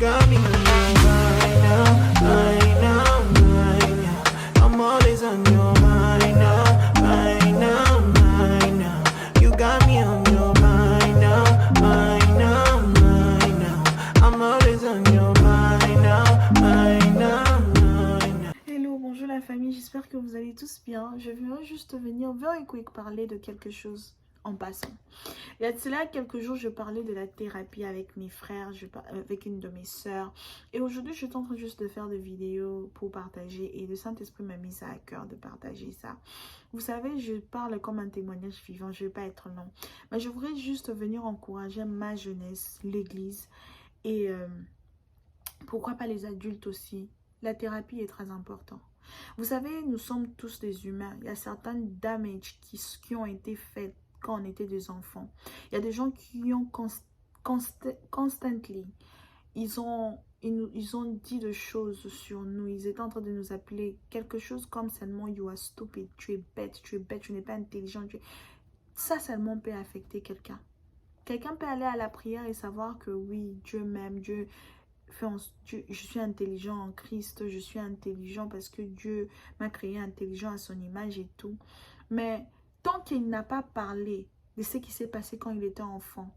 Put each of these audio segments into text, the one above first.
got me on your mind now, mind now, mind now. I'm always on your mind now, mind now, mind now. You got me on your mind now, mind now, mind now. I'm always on your mind now, mind now, mind now. Hello, bonjour la famille, j'espère que vous allez tous bien. Je viens juste venir very quick parler de quelque chose en passant. Il y a de cela quelques jours, je parlais de la thérapie avec mes frères, avec une de mes sœurs. Et aujourd'hui, je suis en train juste de faire des vidéos pour partager. Et le Saint-Esprit m'a mis ça à cœur de partager ça. Vous savez, je parle comme un témoignage vivant, je ne vais pas être long. Mais je voudrais juste venir encourager ma jeunesse, l'église. Et pourquoi pas les adultes aussi. La thérapie est très importante. Vous savez, nous sommes tous des humains. Il y a certaines damages qui ont été faites quand on était des enfants. Il y a des gens qui ont constantly, ils ont dit des choses sur nous. Ils étaient en train de nous appeler quelque chose comme seulement you are stupid, tu es bête, tu n'es pas intelligent. Ça seulement peut affecter quelqu'un. Quelqu'un peut aller à la prière et savoir que oui, Dieu m'aime, je suis intelligent en Christ, je suis intelligent parce que Dieu m'a créé intelligent à son image et tout. Mais tant qu'il n'a pas parlé de ce qui s'est passé quand il était enfant,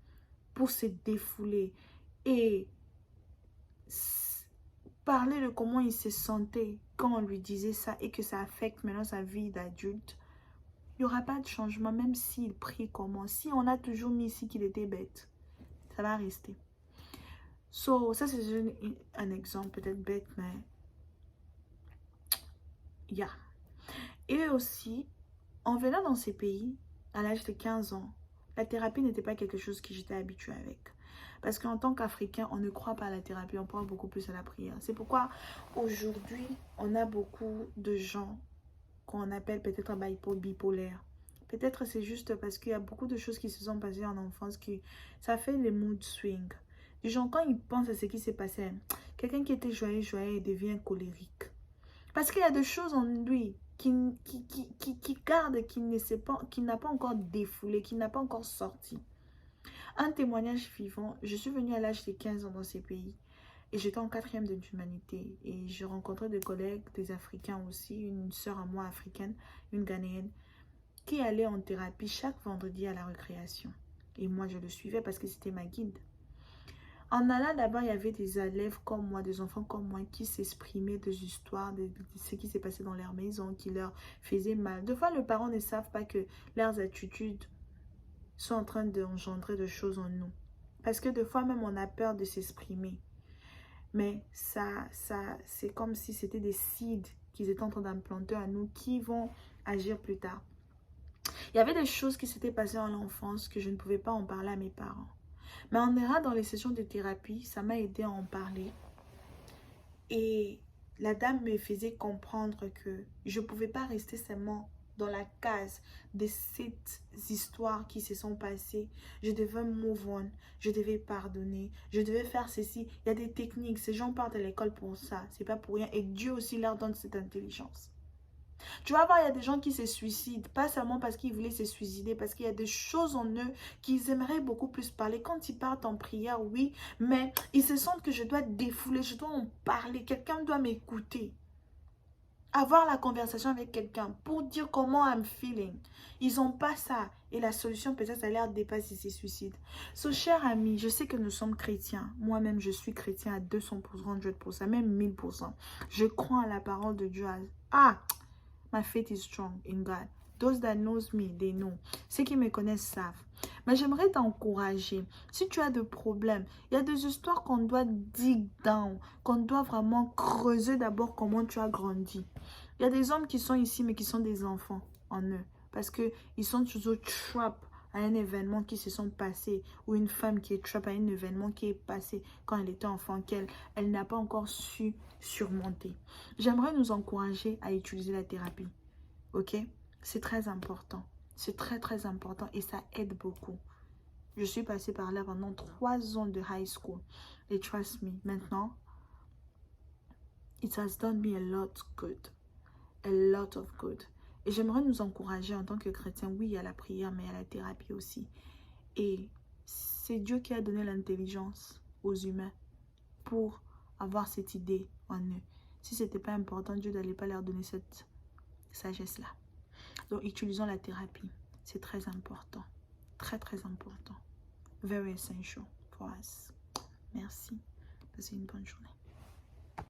pour se défouler et parler de comment il se sentait quand on lui disait ça et que ça affecte maintenant sa vie d'adulte, il n'y aura pas de changement, même s'il prie comment. Si on a toujours mis ici qu'il était bête, ça va rester. So, ça c'est un exemple peut-être bête, mais yeah. Et aussi, en venant dans ces pays, à l'âge de 15 ans, la thérapie n'était pas quelque chose que j'étais habituée avec. Parce qu'en tant qu'Africain, on ne croit pas à la thérapie, on croit beaucoup plus à la prière. C'est pourquoi aujourd'hui, on a beaucoup de gens qu'on appelle peut-être bipolaires. Peut-être c'est juste parce qu'il y a beaucoup de choses qui se sont passées en enfance que ça fait les mood swings. Les gens, quand ils pensent à ce qui s'est passé, quelqu'un qui était joyeux devient colérique. Parce qu'il y a des choses en lui qui garde, qui n'a pas encore défoulé, qui n'a pas encore sorti. Un témoignage vivant, je suis venue à l'âge de 15 ans dans ces pays et j'étais en 4e de l'humanité et je rencontrais des collègues, des Africains aussi, une sœur à moi africaine, une Ghanéenne, qui allait en thérapie chaque vendredi à la récréation. Et moi, je le suivais parce que c'était ma guide. En allant là-bas, il y avait des élèves comme moi, des enfants comme moi qui s'exprimaient des histoires de ce qui s'est passé dans leur maison, qui leur faisait mal. Des fois, les parents ne savent pas que leurs attitudes sont en train d'engendrer des choses en nous. Parce que des fois même, on a peur de s'exprimer. Mais c'est comme si c'était des seeds qu'ils étaient en train d'implanter à nous qui vont agir plus tard. Il y avait des choses qui s'étaient passées en l'enfance que je ne pouvais pas en parler à mes parents. Mais en ira dans les sessions de thérapie, ça m'a aidé à en parler. Et la dame me faisait comprendre que je ne pouvais pas rester seulement dans la case de ces histoires qui se sont passées. Je devais move on, je devais pardonner, je devais faire ceci. Il y a des techniques, ces gens partent à l'école pour ça, c'est pas pour rien. Et Dieu aussi leur donne cette intelligence. Tu vas voir, il y a des gens qui se suicident, pas seulement parce qu'ils voulaient se suicider, parce qu'il y a des choses en eux qu'ils aimeraient beaucoup plus parler. Quand ils partent en prière, oui, mais ils se sentent que je dois défouler, je dois en parler, quelqu'un doit m'écouter. Avoir la conversation avec quelqu'un pour dire comment I'm feeling. Ils n'ont pas ça. Et la solution peut-être ça leur dépasse ces suicides. So, chers amis, je sais que nous sommes chrétiens. Moi-même, je suis chrétien à 200%, 100%, même 1000%. Je crois à la parole de Dieu. My faith is strong in God. Those that knows me, they know. Ceux qui me connaissent savent. Mais j'aimerais t'encourager. Si tu as des problèmes, il y a des histoires qu'on doit dig down, qu'on doit vraiment creuser d'abord comment tu as grandi. Il y a des hommes qui sont ici, mais qui sont des enfants en eux. Parce qu'ils sont toujours trapped à un événement qui se sont passés. Ou une femme qui est trapped à un événement qui est passé quand elle était enfant, qu'elle n'a pas encore su surmonter. J'aimerais nous encourager à utiliser la thérapie. Ok? C'est très important. C'est très très important et ça aide beaucoup. Je suis passée par là pendant 3 ans de high school. Et trust me, maintenant, it has done me a lot good. A lot of good. Et j'aimerais nous encourager en tant que chrétiens, oui, à la prière, mais à la thérapie aussi. Et c'est Dieu qui a donné l'intelligence aux humains. pour avoir cette idée en eux. Si ce n'était pas important, Dieu n'allait pas leur donner cette sagesse-là. Donc, utilisons la thérapie. C'est très important. Très, très important. Very essential for us. Merci. Passez une bonne journée.